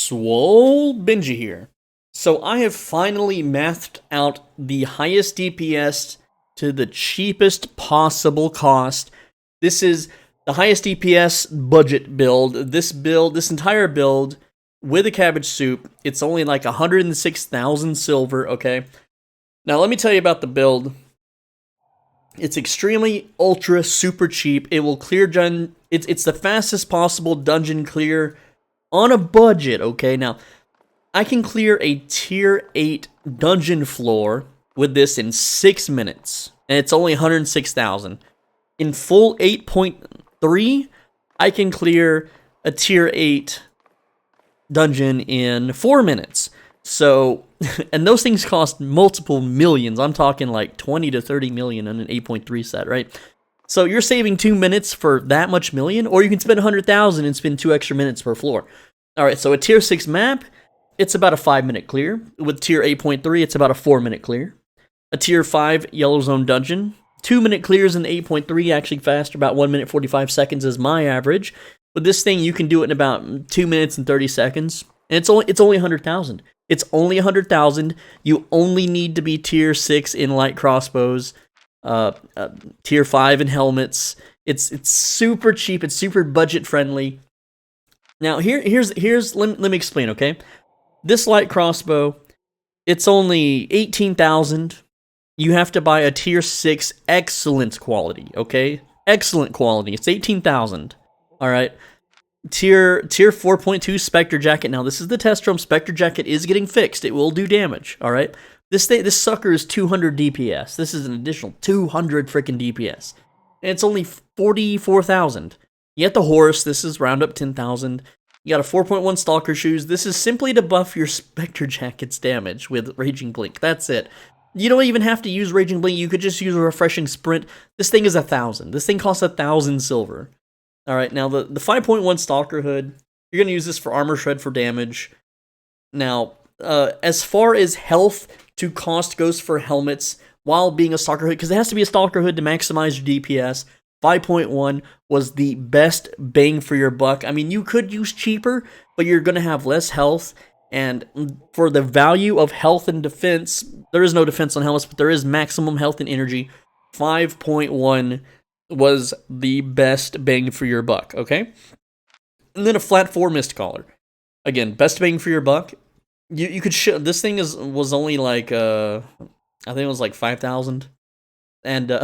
Swole Benji here. So I have finally mathed out the highest DPS to the cheapest possible cost. This is the highest DPS budget build. This entire build with a cabbage soup, it's only like 106,000 silver, okay? Now let me tell you about the build. It's extremely ultra super cheap. It will clear it's the fastest possible dungeon clear on a budget, okay? Now, I can clear a tier 8 dungeon floor with this in 6 minutes, and it's only 106,000. In full 8.3, I can clear a tier 8 dungeon in 4 minutes. So, and those things cost multiple millions. I'm talking like 20 to 30 million on an 8.3 set, right? So you're saving 2 minutes for that much million, or you can spend 100,000 and spend 2 extra minutes per floor. Alright, so a tier 6 map, it's about a 5-minute clear. With tier 8.3, it's about a 4-minute clear. A tier 5 yellow zone dungeon, 2-minute clears in 8.3, actually faster, about 1 minute 45 seconds is my average. With this thing, you can do it in about 2 minutes and 30 seconds. And it's only 100,000. It's only 100,000. You only need to be tier 6 in light crossbows, tier 5 in helmets. It's super cheap. It's super budget friendly. Now here's let me explain, okay? This light crossbow, it's only 18,000. You have to buy a tier 6 excellent quality, okay? Excellent quality. It's 18,000. All right. Tier 4.2 Spectre Jacket. Now, this is the test room. Spectre Jacket is getting fixed. It will do damage, all right? This sucker is 200 DPS. This is an additional 200 freaking DPS. And it's only 44,000. You get the horse. This is round up 10,000. You got a 4.1 Stalker Shoes. This is simply to buff your Spectre Jacket's damage with Raging Blink. That's it. You don't even have to use Raging Blink. You could just use a Refreshing Sprint. This thing is 1,000. This thing costs 1,000 silver. Alright, now the 5.1 Stalker Hood, you're going to use this for Armor Shred for damage. Now, as far as health to cost goes for helmets, while being a Stalker Hood, because it has to be a Stalker Hood to maximize your DPS, 5.1 was the best bang for your buck. I mean, you could use cheaper, but you're going to have less health, and for the value of health and defense, there is no defense on helmets, but there is maximum health and energy. 5.1 was the best bang for your buck, okay? And then a flat 4 Mist Collar. Again, best bang for your buck. You could this thing was only like I think it was like 5,000. And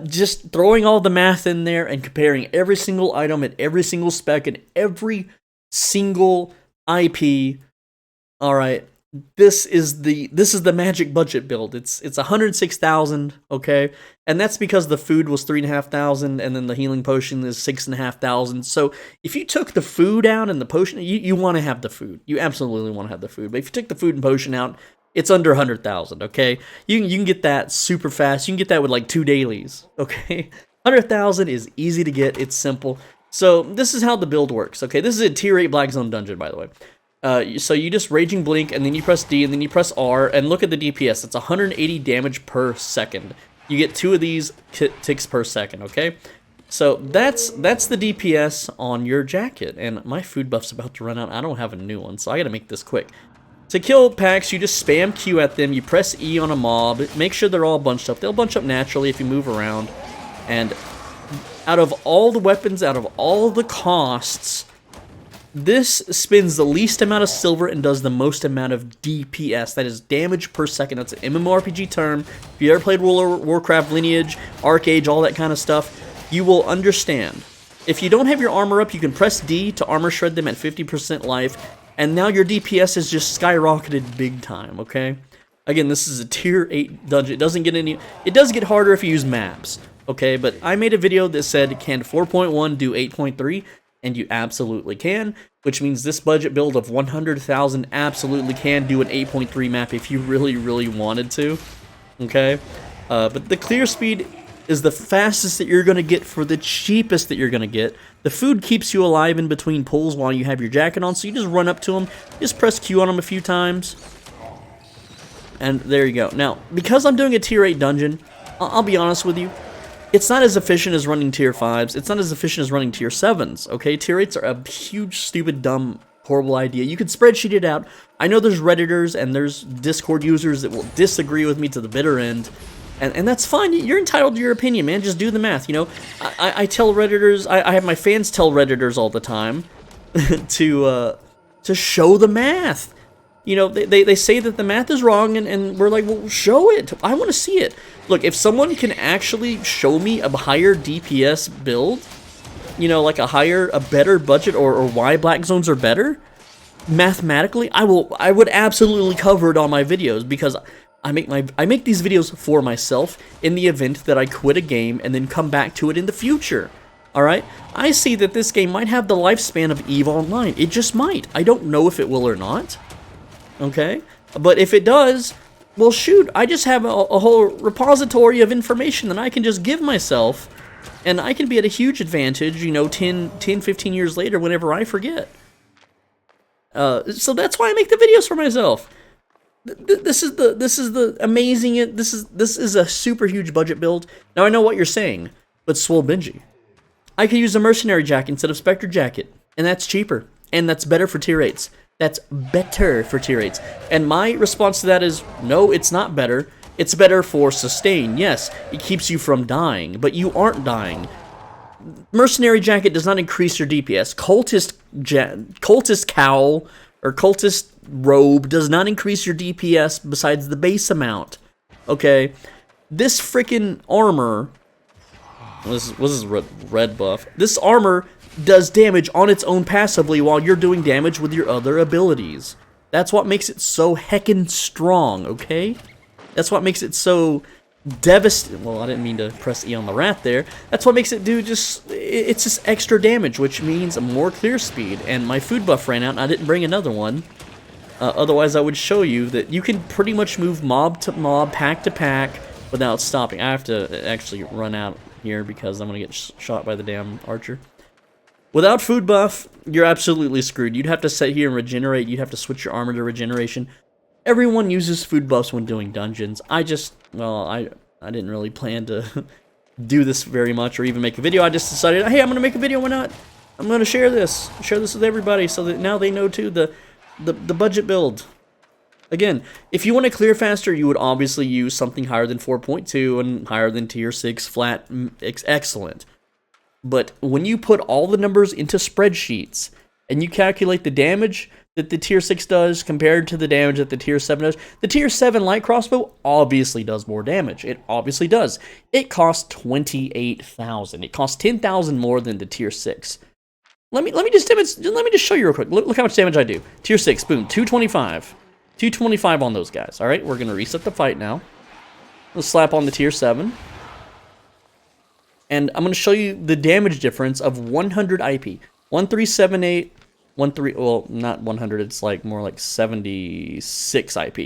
just throwing all the math in there and comparing every single item and every single spec and every single IP. All right. This is the magic budget build. It's 106,000, okay? And that's because the food was 3,500 and then the healing potion is 6,500. So if you took the food out and the potion, you want to have the food. You absolutely want to have the food. But if you took the food and potion out, it's under 100,000, okay? You can get that super fast. You can get that with like 2 dailies, okay? 100,000 is easy to get. It's simple. So this is how the build works, okay? This is a tier 8 Black Zone dungeon, by the way. So you just Raging Blink, and then you press D, and then you press R, and look at the DPS. It's 180 damage per second. You get 2 of these ticks per second, okay? So that's the DPS on your jacket, and my food buff's about to run out. I don't have a new one, so I gotta make this quick. To kill packs, you just spam Q at them, you press E on a mob, make sure they're all bunched up. They'll bunch up naturally if you move around, and out of all the weapons, out of all the costs, this spends the least amount of silver and does the most amount of DPS. That is damage per second. That's an MMORPG term. If you ever played World of Warcraft, Lineage, Arcade, all that kind of stuff, you will understand. If you don't have your armor up, you can press D to armor shred them at 50% life, and now your DPS is just skyrocketed big time, okay? Again, this is a tier 8 dungeon. It does get harder if you use maps, okay? But I made a video that said, can 4.1 do 8.3? And you absolutely can, which means this budget build of 100,000 absolutely can do an 8.3 map if you really, really wanted to, okay? But the clear speed is the fastest that you're going to get for the cheapest that you're going to get. The food keeps you alive in between pulls while you have your jacket on, so you just run up to them, just press Q on them a few times, and there you go. Now, because I'm doing a tier 8 dungeon, I'll be honest with you, it's not as efficient as running tier 5s. It's not as efficient as running tier 7s, okay? Tier 8s are a huge, stupid, dumb horrible idea. You could spreadsheet it out. I know there's Redditors and there's Discord users that will disagree with me to the bitter end. And that's fine. You're entitled to your opinion, man. Just do the math, you know. I tell Redditors, I have my fans tell Redditors all the time to show the math. You know, they say that the math is wrong, and we're like, well, show it. I want to see it. Look, if someone can actually show me a higher DPS build, you know, like a better budget, or why black zones are better, mathematically, I would absolutely cover it on my videos, because I make these videos for myself in the event that I quit a game and then come back to it in the future. Alright? I see that this game might have the lifespan of EVE Online. It just might. I don't know if it will or not. Okay? But if it does, well shoot, I just have a whole repository of information that I can just give myself, and I can be at a huge advantage, you know, 10, 15 years later whenever I forget. So that's why I make the videos for myself. This is the amazing. This is a super huge budget build. Now I know what you're saying, but Swole Benji, I could use a mercenary jacket instead of Spectre jacket, and that's cheaper, and that's better for tier 8s. That's better for tier 8s. And my response to that is, no, it's not better. It's better for sustain. Yes, it keeps you from dying, but you aren't dying. Mercenary jacket does not increase your DPS. Cultist cowl or cultist robe does not increase your DPS besides the base amount. Okay, this freaking armor. This is red buff. This armor does damage on its own passively while you're doing damage with your other abilities. That's what makes it so heckin' strong. Okay, that's what makes it so devastating. Well, I didn't mean to press E on the rat there. That's what makes it do it's just extra damage, which means more clear speed. And my food buff ran out, and I didn't bring another one. Otherwise, I would show you that you can pretty much move mob to mob, pack to pack, without stopping. I have to actually run out here because I'm gonna get shot by the damn archer. Without food buff, you're absolutely screwed. You'd have to sit here and regenerate. You'd have to switch your armor to regeneration. Everyone uses food buffs when doing dungeons. I didn't really plan to do this very much or even make a video. I just decided, hey, I'm gonna make a video. Why not? I'm gonna share this with everybody so that now they know too the budget build. Again, if you want to clear faster, you would obviously use something higher than 4.2 and higher than tier 6 flat. Excellent. But when you put all the numbers into spreadsheets and you calculate the damage that the tier 6 does compared to the damage that the tier 7 does, the tier 7 light crossbow obviously does more damage. It obviously does. It costs 28,000. It costs 10,000 more than the tier 6. Let me just show you real quick. Look how much damage I do. Tier 6, boom, 225. 225 on those guys. All right, we're gonna reset the fight now. Let's slap on the tier 7. And I'm going to show you the damage difference of 100 IP. 1378, 13, well, not 100, it's like more like 76 IP.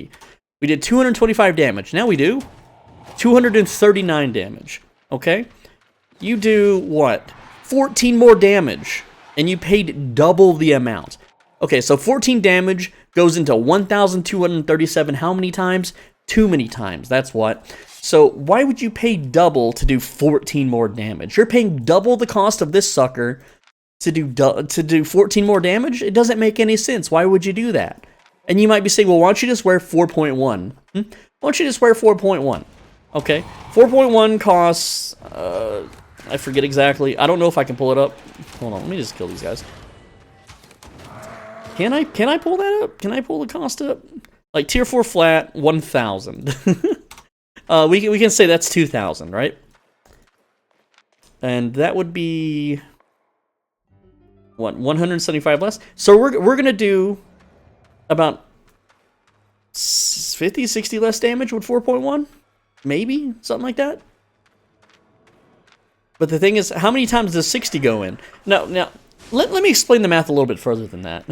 We did 225 damage. Now we do 239 damage. Okay? You do what? 14 more damage. And you paid double the amount. Okay, so 14 damage goes into 1,237 how many times? Too many times. That's what. So why would you pay double to do 14 more damage? You're paying double the cost of this sucker to do 14 more damage? It doesn't make any sense. Why would you do that? And you might be saying, well, why don't you just wear 4.1? Why don't you just wear 4.1? Okay, 4.1 costs, I forget exactly. I don't know if I can pull it up. Hold on, let me just kill these guys. Can I pull that up? Can I pull the cost up? Like tier 4 flat, 1,000. We can say that's 2,000, right? And that would be what, 175 less. So we're gonna do about 50, 60 less damage with 4.1, maybe something like that. But the thing is, how many times does 60 go in? Now let me explain the math a little bit further than that.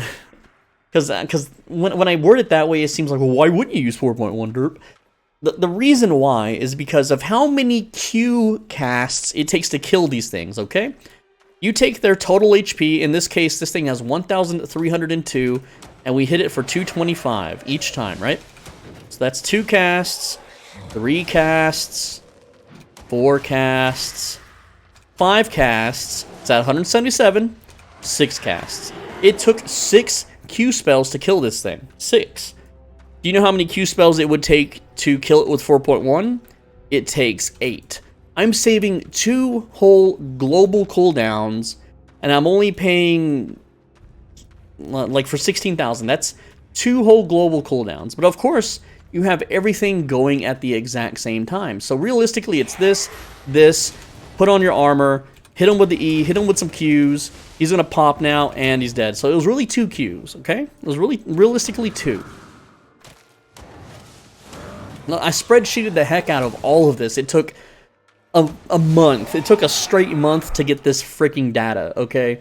Because when I word it that way, it seems like, well, why wouldn't you use 4.1 derp? The reason why is because of how many Q casts it takes to kill these things, okay? You take their total HP, in this case, this thing has 1,302, and we hit it for 225 each time, right? So that's 2 casts, 3 casts, 4 casts, 5 casts, it's at 177, 6 casts. It took 6 Q spells to kill this thing. 6. Do you know how many Q spells it would take to kill it with 4.1? It takes 8. I'm saving 2 whole global cooldowns, and I'm only paying, like, for 16,000. That's 2 whole global cooldowns. But of course, you have everything going at the exact same time. So realistically, it's this, put on your armor, hit him with the E, hit him with some Qs. He's going to pop now, and he's dead. So it was really 2 Qs, okay? It was really, realistically, 2. Now, I spreadsheeted the heck out of all of this. It took a month. It took a straight month to get this freaking data, okay?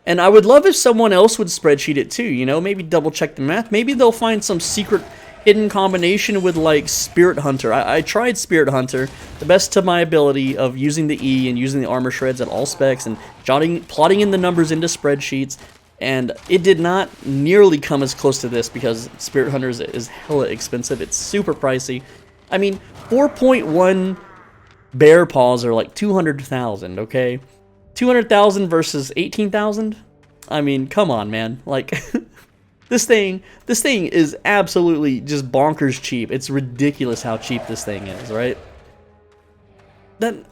And I would love if someone else would spreadsheet it too, you know? Maybe double check the math. Maybe they'll find some secret hidden combination with, like, Spirit Hunter. I tried Spirit Hunter, the best to my ability of using the E and using the armor shreds at all specs and plotting in the numbers into spreadsheets, and it did not nearly come as close to this because Spirit Hunter is hella expensive. It's super pricey. I mean, 4.1 bear paws are like 200,000, okay? 200,000 versus 18,000? I mean, come on, man. Like, this thing is absolutely just bonkers cheap. It's ridiculous how cheap this thing is, right?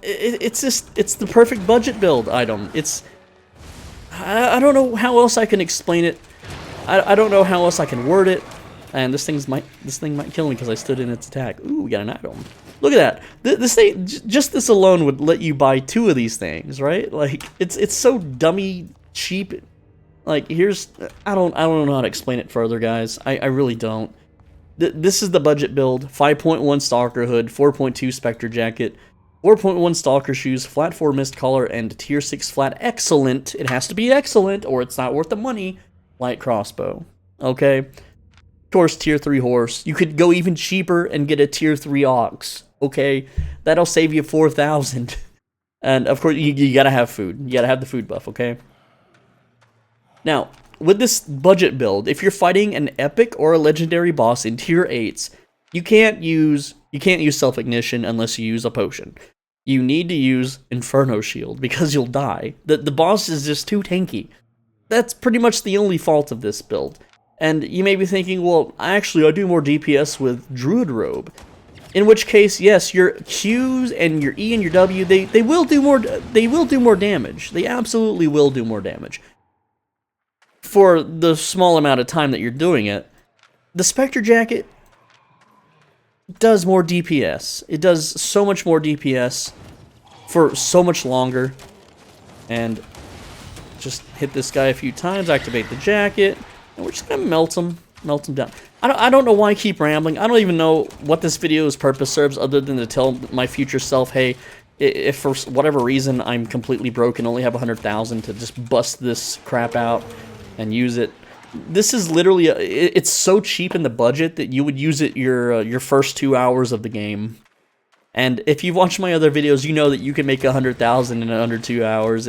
It's the perfect budget build item. I don't know how else I can explain it. I don't know how else I can word it. And this thing might kill me because I stood in its attack. Ooh, we got an item. Look at that. This thing, just this alone would let you buy 2 of these things, right? Like, it's so dummy cheap. Like, here's, I don't know how to explain it further, guys. I really don't. This is the budget build. 5.1 Stalker Hood, 4.2 Spectre Jacket, 4.1 Stalker Shoes, flat 4 Mist Collar, and tier 6 flat excellent. It has to be excellent or it's not worth the money. Light Crossbow. Okay? Of course, tier 3 Horse. You could go even cheaper and get a tier 3 Ox. Okay? That'll save you 4,000. And of course, you gotta have food. You gotta have the food buff, okay? Now, with this budget build, if you're fighting an epic or a legendary boss in tier 8s, you can't use self-ignition unless you use a potion. You need to use Inferno Shield because you'll die. The boss is just too tanky. That's pretty much the only fault of this build. And you may be thinking, well, actually, I do more DPS with Druid Robe. In which case, yes, your Qs and your E and your W, they will do more damage. They absolutely will do more damage. For the small amount of time that you're doing it. The Spectre Jacket does more DPS. It does so much more DPS for so much longer. And just hit this guy a few times, activate the jacket, and we're just gonna melt him down. I don't know why I keep rambling. I don't even know what this video's purpose serves other than to tell my future self, hey, if for whatever reason I'm completely broke and only have 100,000 to just bust this crap out and use it. This is literally, it's so cheap in the budget that you would use it your first 2 hours of the game. And if you've watched my other videos, you know that you can make 100,000 in under 2 hours.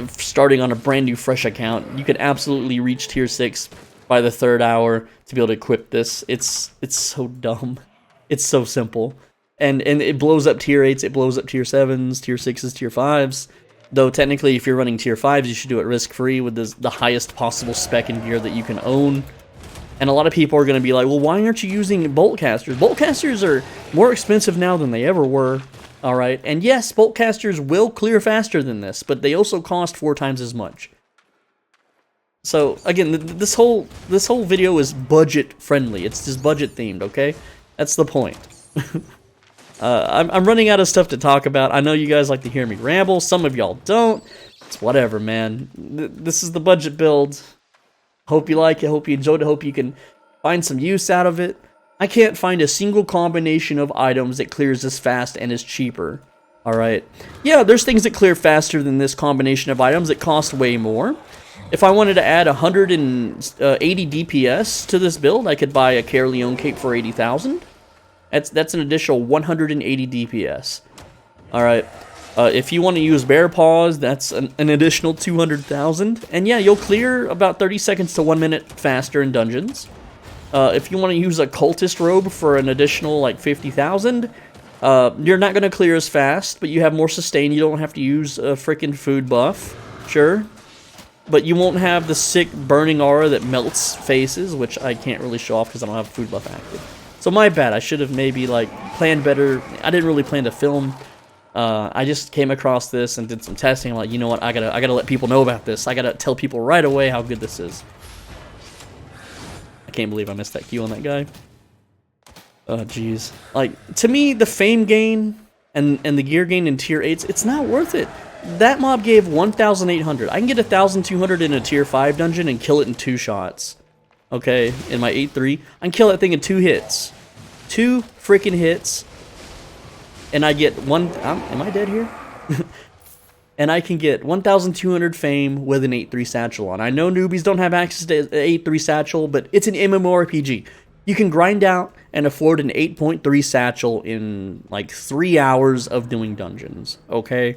Starting on a brand new fresh account, you can absolutely reach tier 6 by the 3rd hour to be able to equip this. It's so dumb. It's so simple. And it blows up tier 8s, it blows up tier 7s, tier 6s, tier 5s. Though technically, if you're running tier 5s, you should do it risk-free with the highest possible spec and gear that you can own. And a lot of people are going to be like, well, why aren't you using boltcasters? Boltcasters are more expensive now than they ever were, alright? And yes, boltcasters will clear faster than this, but they also cost 4 times as much. So, again, this whole video is budget-friendly. It's just budget-themed, okay? That's the point. I'm running out of stuff to talk about. I know you guys like to hear me ramble. Some of y'all don't. It's whatever, man. This is the budget build. Hope you like it. Hope you enjoyed it. Hope you can find some use out of it. I can't find a single combination of items that clears as fast and is cheaper. Alright. Yeah, there's things that clear faster than this combination of items that cost way more. If I wanted to add 180 DPS to this build, I could buy a Caerleon cape for 80,000. That's an additional 180 DPS. Alright. If you want to use Bear Paws, that's an additional 200,000. And yeah, you'll clear about 30 seconds to 1 minute faster in dungeons. If you want to use a Cultist Robe for an additional, like, 50,000, you're not going to clear as fast, but you have more sustain. You don't have to use a freaking food buff. Sure. but you won't have the sick burning aura that melts faces, which I can't really show off because I don't have food buff active. So my bad, I should have maybe like planned better. I didn't really plan to film. I just came across this and did some testing. I'm like, you know what, I gotta let people know about this. I gotta tell people right away how good this is. I can't believe I missed that Q on that guy. Oh jeez. Like, to me, the fame gain and the gear gain in tier 8s, it's not worth it. That mob gave 1,800. I can get 1,200 in a tier 5 dungeon and kill it in 2 shots. Okay, in my 8-3. I can kill that thing in 2 hits. 2 freaking hits. And I get one... am I dead here? And I can get 1,200 fame with an 8-3 satchel on. I know newbies don't have access to an 8-3 satchel, but it's an MMORPG. You can grind out and afford an 8.3 satchel in like 3 hours of doing dungeons. Okay?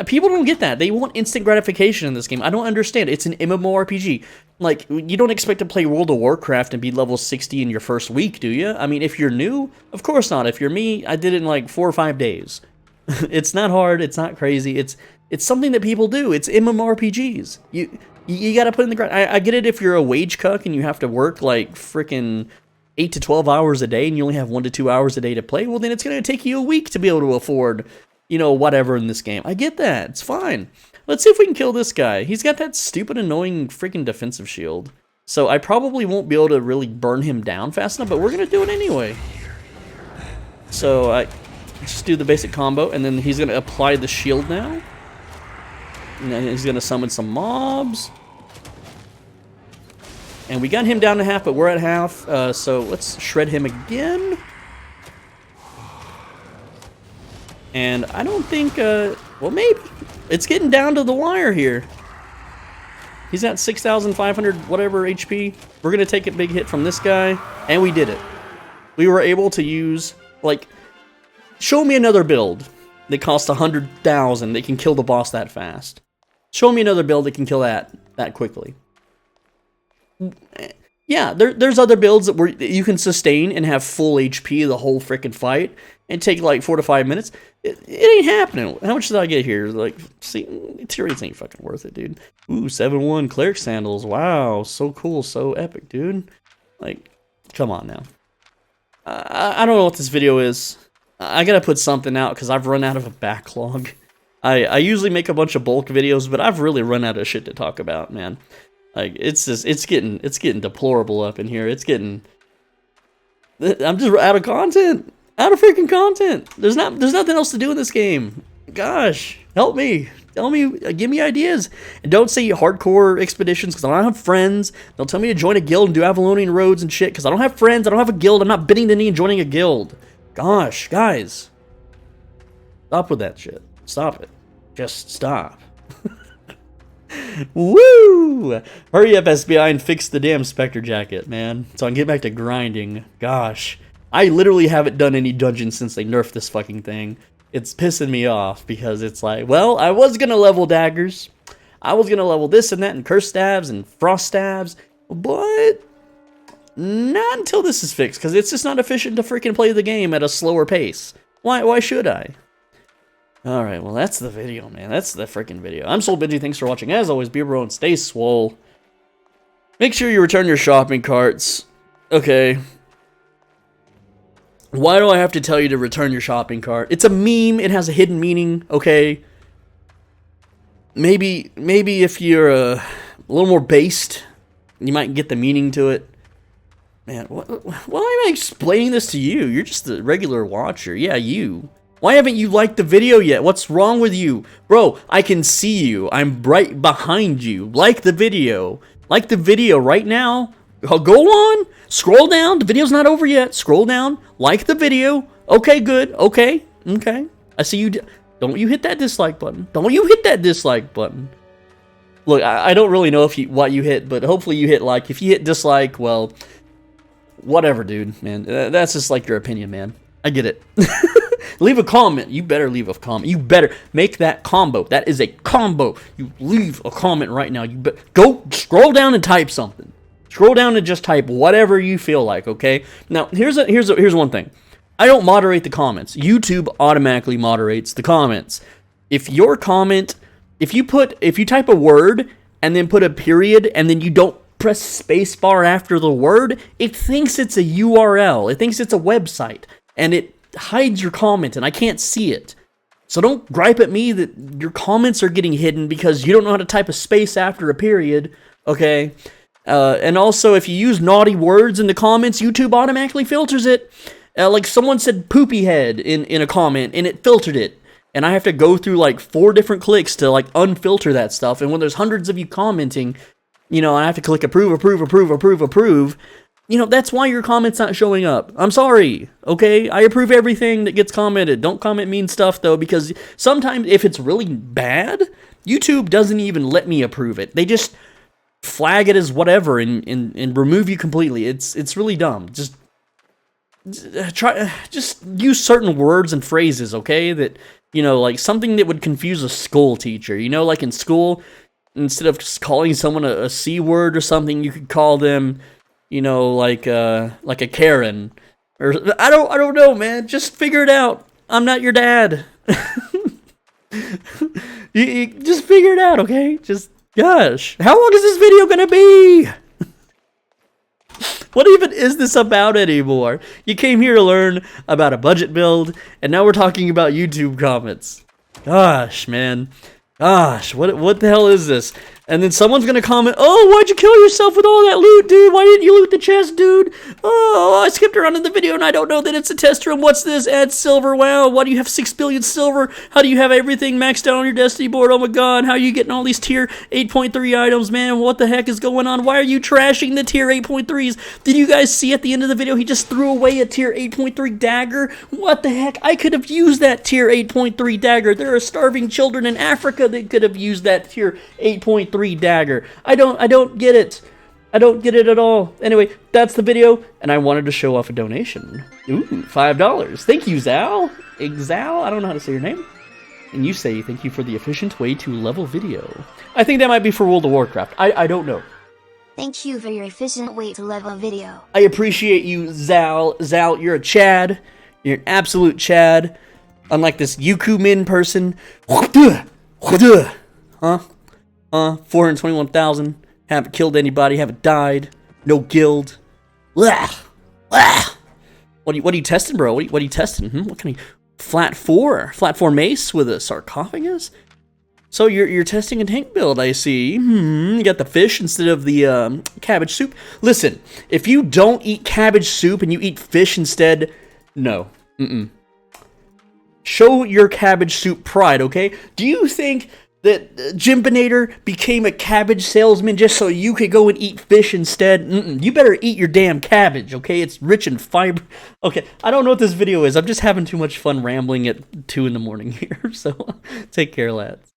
People don't get that. They want instant gratification in this game. I don't understand. It's an MMORPG. Like, you don't expect to play World of Warcraft and be level 60 in your first week, do you? I mean, if you're new, of course not. If you're me, I did it in like 4 or 5 days. It's not hard. It's not crazy. It's something that people do. It's MMORPGs. You gotta put in the grind. I get it if you're a wage cuck and you have to work like freaking 8 to 12 hours a day and you only have 1 to 2 hours a day to play. Well, then it's gonna take you a week to be able to afford, you know, whatever in this game. I get that. It's fine. Let's see if we can kill this guy. He's got that stupid, annoying freaking defensive shield. So I probably won't be able to really burn him down fast enough, but we're going to do it anyway. So I just do the basic combo, and then he's going to apply the shield now. And then he's going to summon some mobs. And we got him down to half, but we're at half. So let's shred him again. And I don't think, well, maybe. It's getting down to the wire here. He's at 6,500 whatever HP. We're going to take a big hit from this guy. And we did it. We were able to use, like, show me another build that costs 100,000 that can kill the boss that fast. Show me another build that can kill that quickly. Yeah, there's other builds that you can sustain and have full HP the whole freaking fight and take like 4 to 5 minutes. It ain't happening. How much did I get here? Like, see, tier 8s ain't fucking worth it, dude. Ooh, 7-1 cleric sandals. Wow, so cool, so epic, dude. Like, come on now. I don't know what this video is. I gotta put something out because I've run out of a backlog. I usually make a bunch of bulk videos, but I've really run out of shit to talk about, man. Like, it's getting deplorable up in here. I'm just out of content. Out of freaking content. There's nothing else to do in this game. Gosh, help me. Tell me, give me ideas. And don't say hardcore expeditions because I don't have friends. Don't tell me to join a guild and do Avalonian roads and shit because I don't have friends. I don't have a guild. I'm not bending the knee and joining a guild. Gosh, guys. Stop with that shit. Stop it. Just stop. Woo! Hurry up, SBI, and fix the damn Spectre jacket, man. So I can get back to grinding. Gosh. I literally haven't done any dungeons since they nerfed this fucking thing. It's pissing me off because it's like, well, I was gonna level daggers. I was gonna level this and that and curse stabs and frost stabs, but not until this is fixed because it's just not efficient to freaking play the game at a slower pace. Why should I? Alright, well, that's the video, man. That's the freaking video. I'm Soul Benji. Thanks for watching. As always, be bro and stay swole. Make sure you return your shopping carts. Okay. Why do I have to tell you to return your shopping cart? It's a meme. It has a hidden meaning, okay? Maybe if you're a little more based, you might get the meaning to it. Man, why am I explaining this to you? You're just a regular watcher. Yeah, you. Why haven't you liked the video yet? What's wrong with you? Bro, I can see you. I'm right behind you. Like the video. Like the video right now. Go on. Scroll down. The video's not over yet. Scroll down. Like the video. Okay, good. Okay. Okay. I see you. Don't you hit that dislike button. Don't you hit that dislike button. Look, I don't really know what you hit, but hopefully you hit like. If you hit dislike, well, whatever, dude, man. That's just like your opinion, man. I get it. Leave a comment. You better leave a comment. You better make that combo. That is a combo. You leave a comment right now. You go scroll down and type something. Scroll down and just type whatever you feel like, okay? Now, here's one thing. I don't moderate the comments. YouTube automatically moderates the comments. If your comment, if you type a word and then put a period, and then you don't press spacebar after the word, it thinks it's a URL. It thinks it's a website, and it hides your comment, and I can't see it. So don't gripe at me that your comments are getting hidden because you don't know how to type a space after a period, okay? And also, if you use naughty words in the comments, YouTube automatically filters it. Like someone said poopy head in a comment, and it filtered it. And I have to go through like 4 different clicks to like unfilter that stuff. And when there's hundreds of you commenting, you know, I have to click approve, approve, approve, approve, approve. You know, that's why your comment's not showing up. I'm sorry, okay? I approve everything that gets commented. Don't comment mean stuff, though, because sometimes if it's really bad, YouTube doesn't even let me approve it. They just flag it as whatever and remove you completely. It's really dumb. Just use certain words and phrases, okay? That, you know, like something that would confuse a school teacher. You know, like in school, instead of just calling someone a C word or something, you could call them, you know, like a Karen, or I don't know, man. Just figure it out. I'm not your dad. you just figure it out, okay? Just gosh, how long is this video gonna be? What even is this about anymore? You came here to learn about a budget build, and now we're talking about YouTube comments. Gosh, man. Gosh, what the hell is this? And then someone's gonna comment, oh, why'd you kill yourself with all that loot, dude? Why didn't you loot the chest, dude? Oh, I skipped around in the video and I don't know that it's a test room. What's this? Add silver. Wow, why do you have 6 billion silver? How do you have everything maxed out on your Destiny board? Oh my god, how are you getting all these tier 8.3 items, man? What the heck is going on? Why are you trashing the tier 8.3s? Did you guys see at the end of the video, he just threw away a tier 8.3 dagger? What the heck? I could have used that tier 8.3 dagger. There are starving children in Africa that could have used that tier 8.3 dagger. I don't get it. I don't get it at all. Anyway, that's the video, and I wanted to show off a donation. Ooh, $5. Thank you, Zal. Zal, I don't know how to say your name. And you say thank you for the efficient way to level video. I think that might be for World of Warcraft. I don't know. Thank you for your efficient way to level video. I appreciate you, Zal. Zal, you're a Chad. You're an absolute Chad. Unlike this Yuku Min person. Huh? 421,000. Haven't killed anybody. Haven't died. No guild. Blah. Blah. What are you testing, bro? What are you testing? What kind of flat 4 mace with a sarcophagus? So you're testing a tank build, I see. You got the fish instead of the cabbage soup. Listen, if you don't eat cabbage soup and you eat fish instead, no. Show your cabbage soup pride, okay? Do you think that Jimpinator became a cabbage salesman just so you could go and eat fish instead? You better eat your damn cabbage, okay? It's rich in fiber. Okay, I don't know what this video is. I'm just having too much fun rambling at 2 in the morning here. So, take care, lads.